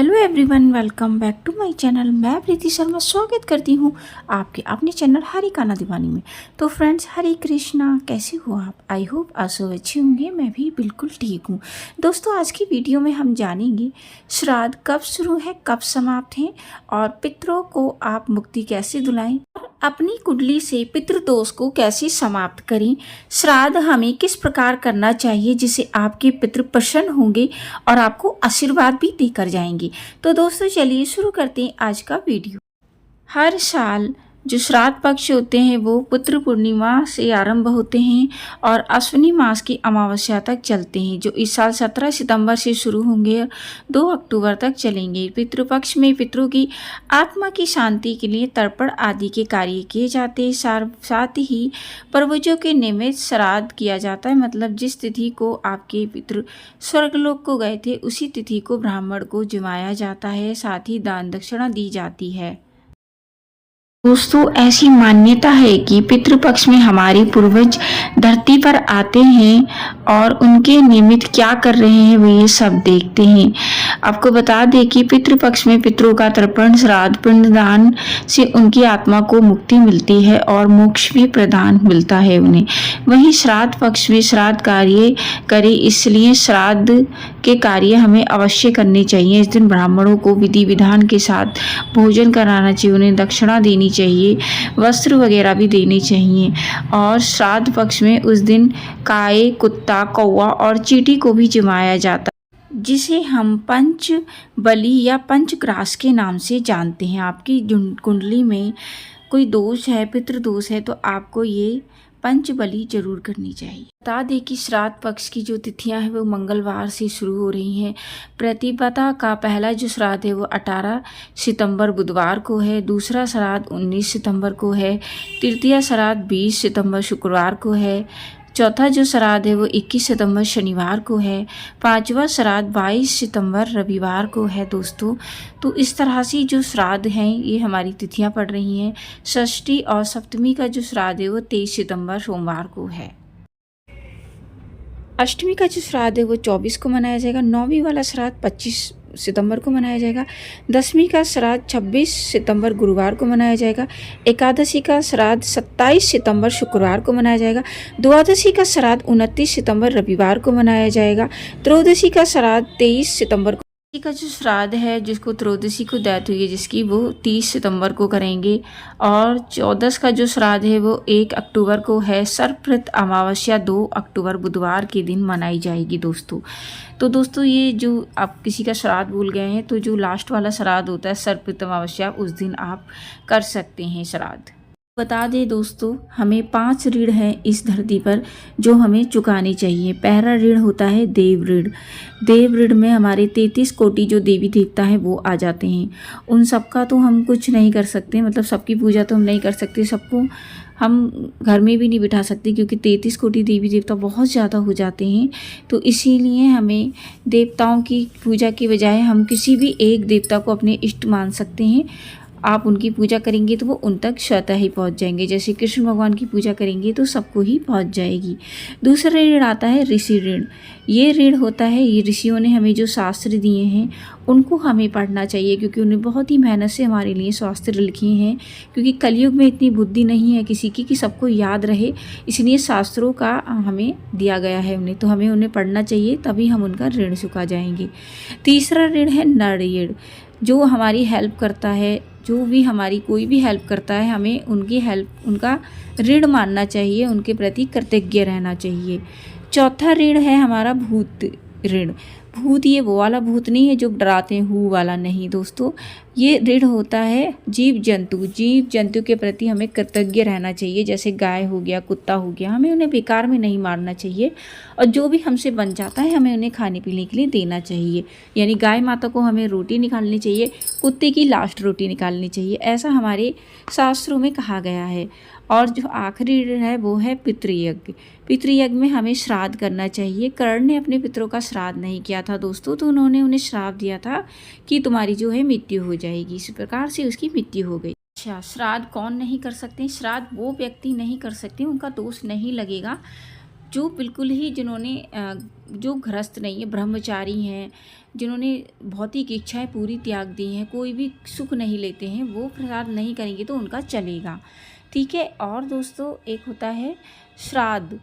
Hello everyone, welcome back to my channel. मैं प्रीति शर्मा स्वागत करती हूँ आपके अपने चैनल हरी काना दीवानी में। तो फ्रेंड्स, हरे कृष्णा, कैसे हो आप? आई होप आप सब अच्छे होंगे। मैं भी बिल्कुल ठीक हूँ। दोस्तों, आज की वीडियो में हम जानेंगे श्राद्ध कब शुरू है, कब समाप्त है और पितरों को आप मुक्ति कैसे दिलाएं, अपनी कुंडली से पितृदोष को कैसे समाप्त करें, श्राद्ध हमें किस प्रकार करना चाहिए जिससे आपके पितृ प्रसन्न होंगे और आपको आशीर्वाद भी देकर जाएंगे। तो दोस्तों, चलिए शुरू करते हैं आज का वीडियो। हर साल जो श्राद्ध पक्ष होते हैं वो पुत्र पूर्णिमा से आरंभ होते हैं और अश्विनी मास की अमावस्या तक चलते हैं, जो इस साल 17 सितंबर से शुरू होंगे और 2 अक्टूबर तक चलेंगे। पितृपक्ष में पितरों की आत्मा की शांति के लिए तर्पण आदि के कार्य किए जाते हैं। साथ ही पूर्वजों के निमित्त श्राद्ध किया जाता है, मतलब जिस तिथि को आपके पितृ स्वर्गलोक को गए थे उसी तिथि को ब्राह्मण को जिमाया जाता है। साथ ही दान दक्षिणा दी जाती है। दोस्तों, ऐसी मान्यता है कि पितृपक्ष में हमारे पूर्वज धरती पर आते हैं और उनके निमित्त क्या कर रहे हैं वो ये सब देखते हैं। आपको बता दें कि पितृपक्ष में पितरों का तर्पण, श्राद्ध, पिंडदान से उनकी आत्मा को मुक्ति मिलती है और मोक्ष भी प्रदान मिलता है उन्हें। वहीं श्राद्ध पक्ष में श्राद्ध कार्य करें, इसलिए श्राद्ध के कार्य हमें अवश्य करने चाहिए। इस दिन ब्राह्मणों को विधि विधान के साथ भोजन कराना चाहिए, उन्हें दक्षिणा देनी चाहिए, वस्त्र वगैरह भी देने चाहिए। और श्राद्ध पक्ष में उस दिन गाय, कुत्ता, कौवा और चींटी को भी जिमाया जाता है, जिसे हम पंच बलि या पंचग्रास के नाम से जानते हैं। आपकी कुंडली में कोई दोष है, पितृदोष है, तो आपको ये पंच बलि जरूर करनी चाहिए। बता दें कि श्राद्ध पक्ष की जो तिथियां हैं वो मंगलवार से शुरू हो रही हैं। प्रतिपदा का पहला जो श्राद्ध है वो 18 सितंबर बुधवार को है, दूसरा श्राद्ध 19 सितंबर को है, तृतीय श्राद्ध 20 सितंबर शुक्रवार को है, चौथा जो श्राद्ध है वो 21 सितंबर शनिवार को है, पांचवा श्राद्ध 22 सितंबर रविवार को है। दोस्तों, तो इस तरह से जो श्राद्ध हैं ये हमारी तिथियां पड़ रही हैं। षष्ठी और सप्तमी का जो श्राद्ध है वो 23 सितंबर सोमवार को है। अष्टमी का जो श्राद्ध है वो 24 को मनाया जाएगा। नौवीं वाला श्राद्ध 25 सितंबर को मनाया जाएगा। दसवीं का श्राद्ध 26 सितंबर गुरुवार को मनाया जाएगा। एकादशी का श्राद्ध 27 सितंबर शुक्रवार को मनाया जाएगा। द्वादशी का श्राद्ध 29 सितंबर रविवार को मनाया जाएगा। त्रयोदशी का श्राद्ध 23 सितंबर का जो श्राद्ध है, जिसको त्रयोदशी को डेथ हुई है जिसकी, वो 30 सितंबर को करेंगे। और 14 का जो श्राद्ध है वो 1 अक्टूबर को है। सर्वप्रत अमावस्या 2 अक्टूबर बुधवार के दिन मनाई जाएगी। दोस्तों, ये जो आप किसी का श्राद्ध भूल गए हैं तो जो लास्ट वाला श्राद्ध होता है सर्वप्रत अमावस्या, उस दिन आप कर सकते हैं श्राद्ध। बता दें दोस्तों, हमें 5 ऋण हैं इस धरती पर जो हमें चुकाने चाहिए। पहला ऋण होता है देव ऋण। देव ऋण में हमारे 33 कोटि जो देवी देवता हैं वो आ जाते हैं। उन सबका तो हम कुछ नहीं कर सकते, मतलब सबकी पूजा तो हम नहीं कर सकते, सबको हम घर में भी नहीं बिठा सकते क्योंकि 33 कोटि देवी देवता बहुत ज़्यादा हो जाते हैं। तो इसीलिए हमें देवताओं की पूजा की बजाय हम किसी भी एक देवता को अपने इष्ट मान सकते हैं। आप उनकी पूजा करेंगे तो वो उन तक स्वतः ही पहुंच जाएंगे। जैसे कृष्ण भगवान की पूजा करेंगे तो सबको ही पहुंच जाएगी। दूसरा ऋण आता है ऋषि ऋण। ये ऋण होता है, ये ऋषियों ने हमें जो शास्त्र दिए हैं उनको हमें पढ़ना चाहिए, क्योंकि उन्हें बहुत ही मेहनत से हमारे लिए शास्त्र लिखे हैं। क्योंकि कलयुग में इतनी बुद्धि नहीं है किसी की कि सबको याद रहे, इसलिए शास्त्रों का हमें दिया गया है उन्हें, तो हमें उन्हें पढ़ना चाहिए, तभी हम उनका ऋण चुका जाएंगे। तीसरा ऋण है नर ऋण। जो हमारी हेल्प करता है, जो भी हमारी कोई भी हेल्प करता है, हमें उनकी हेल्प, उनका ऋण मानना चाहिए, उनके प्रति कृतज्ञ रहना चाहिए। चौथा ऋण है हमारा भूत ऋण। भूत ये वो वाला भूत नहीं है जो डराते हैं, हु वाला नहीं दोस्तों। ये ऋण होता है जीव जंतु के प्रति हमें कृतज्ञ रहना चाहिए। जैसे गाय हो गया, कुत्ता हो गया, हमें उन्हें बेकार में नहीं मारना चाहिए और जो भी हमसे बन जाता है हमें उन्हें खाने पीने के लिए देना चाहिए। यानी गाय माता को हमें रोटी निकालनी चाहिए, कुत्ते की लास्ट रोटी निकालनी चाहिए, ऐसा हमारे शास्त्रों में कहा गया है। और जो आखिरी ऋण है वो है पितृयज्ञ। पितृयज्ञ में हमें श्राद्ध करना चाहिए। कर्ण ने अपने पितरों का श्राद्ध नहीं किया था दोस्तों, तो उन्होंने उन्हें श्राप दिया था कि तुम्हारी जो है मृत्यु हो जाएगी। इस प्रकार से उसकी मृत्यु हो गई। अच्छा, श्राद्ध कौन नहीं कर सकते? श्राद्ध वो व्यक्ति नहीं कर सकते, उनका दोष नहीं लगेगा जो बिल्कुल ही जिन्होंने जो गृहस्थ नहीं है, ब्रह्मचारी हैं, जिन्होंने भौतिक इच्छाएं पूरी त्याग दी हैं, कोई भी सुख नहीं लेते हैं, वो श्राद्ध नहीं करेंगे तो उनका चलेगा, ठीक है। और दोस्तों एक होता है श्राद्ध।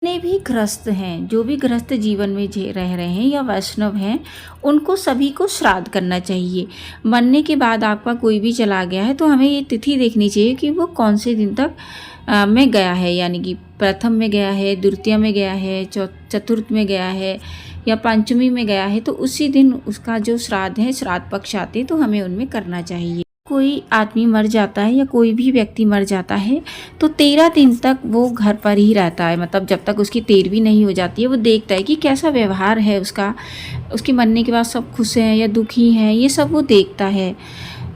जितने भी गृहस्थ हैं, जो भी गृहस्थ जीवन में रह रहे हैं या वैष्णव हैं, उनको सभी को श्राद्ध करना चाहिए। मरने के बाद आपका कोई भी चला गया है तो हमें ये तिथि देखनी चाहिए कि वो कौन से दिन तक में गया है, यानी कि प्रथम में गया है, द्वितीय में गया है, चतुर्थ में गया है या पंचमी में गया है, तो उसी दिन उसका जो श्राद्ध है, श्राद्ध पक्ष आते हैं तो हमें उनमें करना चाहिए। कोई आदमी मर जाता है या कोई भी व्यक्ति मर जाता है तो 13 दिन तक वो घर पर ही रहता है, मतलब जब तक उसकी 13वीं नहीं हो जाती है, वो देखता है कि कैसा व्यवहार है उसका, उसके मरने के बाद सब खुश हैं या दुखी हैं, ये सब वो देखता है।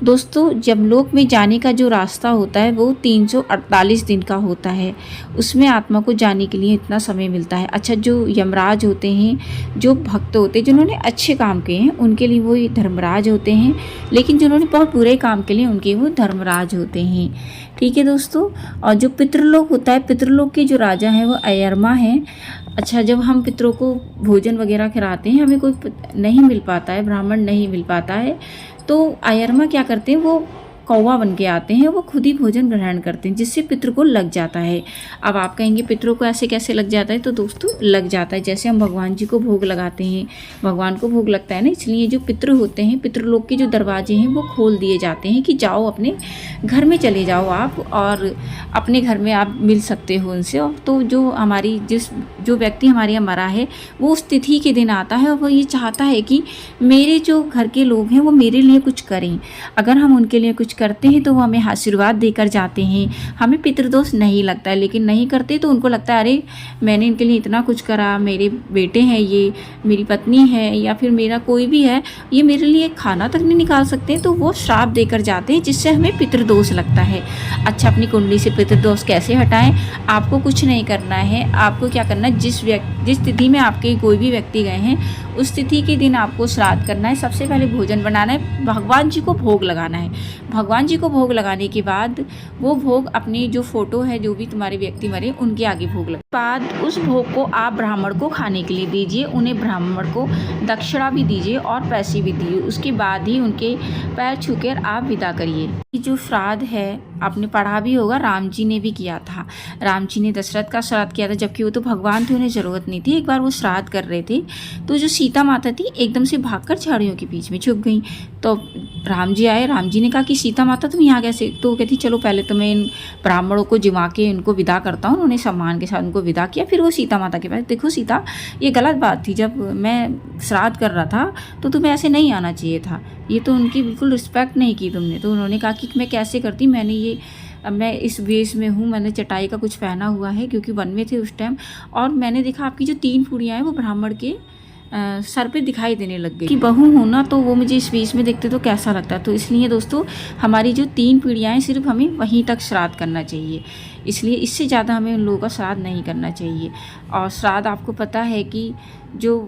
दोस्तों जब लोक में जाने का जो रास्ता होता है वो 348 दिन का होता है, उसमें आत्मा को जाने के लिए इतना समय मिलता है। अच्छा, जो यमराज होते हैं, जो भक्त होते हैं, जिन्होंने अच्छे काम किए हैं उनके लिए वो धर्मराज होते हैं, लेकिन जिन्होंने बहुत बुरे काम के लिए उनके वो धर्मराज होते हैं, ठीक है दोस्तों। और जो पितृलोक होता है, पितृलोक के जो राजा हैं वो अयरमा हैं। अच्छा, जब हम पितरों को भोजन वगैरह खिलाते हैं, हमें कोई नहीं मिल पाता है, ब्राह्मण नहीं मिल पाता है, तो अयरमा क्या करते हैं, वो कौवा बन के आते हैं, वो खुद ही भोजन ग्रहण करते हैं, जिससे पितृ को लग जाता है। अब आप कहेंगे पितरों को ऐसे कैसे लग जाता है, तो दोस्तों लग जाता है जैसे हम भगवान जी को भोग लगाते हैं, भगवान को भोग लगता है ना, इसलिए जो पितृ होते हैं, पितृलोक के जो दरवाजे हैं वो खोल दिए जाते हैं कि जाओ अपने घर में चले जाओ आप, और अपने घर में आप मिल सकते हो उनसे। और तो जो हमारी जो व्यक्ति हमारे यहाँ मरा है वो उस तिथि के दिन आता है और वो ये चाहता है कि मेरे जो घर के लोग हैं वो मेरे लिए कुछ करें। अगर हम उनके लिए कुछ करते हैं तो वो हमें आशीर्वाद देकर जाते हैं, हमें पितृदोष नहीं लगता है। लेकिन नहीं करते तो उनको लगता है अरे मैंने इनके लिए इतना कुछ करा, मेरे बेटे हैं, ये मेरी पत्नी है या फिर मेरा कोई भी है, ये मेरे लिए खाना तक नहीं निकाल सकते, तो वो श्राप देकर जाते हैं, जिससे हमें पितृदोष लगता है। अच्छा, अपनी कुंडली से पितृदोष कैसे हटाएं? आपको कुछ नहीं करना है, आपको क्या करना है, जिस तिथि में आपके कोई भी व्यक्ति गए हैं उस तिथि के दिन आपको श्राद्ध करना है। सबसे पहले भोजन बनाना है, भगवान जी को भोग लगाना है। भगवान जी को भोग लगाने के बाद वो भोग अपनी जो फोटो है, जो भी तुम्हारे व्यक्ति मरे, उनके आगे भोग लगा बाद उस भोग को आप ब्राह्मण को खाने के लिए दीजिए, उन्हें ब्राह्मण को दक्षिणा भी दीजिए और पैसे भी दीजिए। उसके बाद ही उनके पैर छूकर आप विदा करिए। जो श्राद्ध है आपने पढ़ा भी होगा, राम जी ने भी किया था। राम जी ने दशरथ का श्राद्ध किया था, जबकि वो तो भगवान थे, उन्हें ज़रूरत नहीं थी। एक बार वो श्राद्ध कर रहे थे तो जो सीता माता थी एकदम से भागकर झाड़ियों के बीच में छुप गई। तो राम जी आए, राम जी ने कहा कि सीता माता तुम यहाँ कैसे? तो कहती चलो पहले तो मैं इन ब्राह्मणों को जिमा के उनको विदा करता हूँ। उन्होंने सम्मान के साथ उनको विदा किया। फिर वो सीता माता के पास, देखो सीता ये गलत बात थी, जब मैं श्राद्ध कर रहा था तो तुम्हें ऐसे नहीं आना चाहिए था, ये तो उनकी बिल्कुल रिस्पेक्ट नहीं की तुमने। तो उन्होंने कहा कि मैं कैसे करती, मैं इस वेश में हूँ, मैंने चटाई का कुछ पहना हुआ है क्योंकि वन में थे उस टाइम, और मैंने देखा आपकी जो 3 पूड़ियाँ हैं वो ब्राह्मण के सर पे दिखाई देने लग गई कि बहू हो ना, तो वो मुझे इस वेश में देखते तो कैसा लगता है। तो इसलिए दोस्तों हमारी जो 3 पीढ़ियाँ हैं सिर्फ हमें वहीं तक श्राद्ध करना चाहिए, इसलिए इससे ज़्यादा हमें उन लोगों का श्राद्ध नहीं करना चाहिए। और श्राद्ध आपको पता है कि जो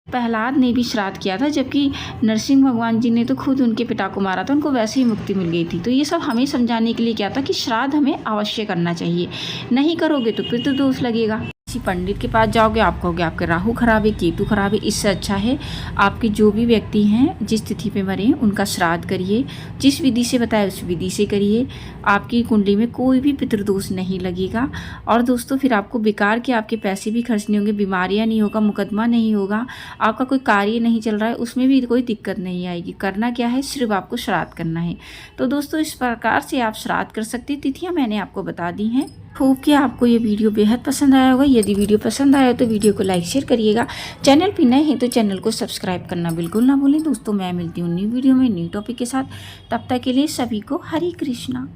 प्रहलाद ने भी श्राद्ध किया था, जबकि नरसिंह भगवान जी ने तो खुद उनके पिता को मारा था, उनको वैसे ही मुक्ति मिल गई थी। तो ये सब हमें समझाने के लिए क्या था कि श्राद्ध हमें अवश्य करना चाहिए, नहीं करोगे तो पितृदोष लगेगा। किसी पंडित के पास जाओगे, आप कहोगे आपके राहु खराब है, केतु खराब है। इससे अच्छा है आपके जो भी व्यक्ति हैं जिस तिथि पे मरे हैं उनका श्राद्ध करिए, जिस विधि से बताया उस विधि से करिए, आपकी कुंडली में कोई भी पितृदोष नहीं लगेगा। और दोस्तों फिर आपको बेकार के आपके पैसे भी खर्च नहीं होंगे, बीमारियां नहीं होगा, मुकदमा नहीं होगा, आपका कोई कार्य नहीं चल रहा है उसमें भी कोई दिक्कत नहीं आएगी। करना क्या है, सिर्फ आपको श्राद्ध करना है। तो दोस्तों इस प्रकार से आप श्राद्ध कर सकते हैं। तिथियाँ मैंने आपको बता दी हैं। होप कि आपको ये वीडियो बेहद पसंद आया होगा। यदि वीडियो पसंद आया तो वीडियो को लाइक शेयर करिएगा। चैनल पर नए हैं तो चैनल को सब्सक्राइब करना बिल्कुल ना भूलें। दोस्तों मैं मिलती हूँ न्यू वीडियो में न्यू टॉपिक के साथ, तब तक के लिए सभी को हरे कृष्णा।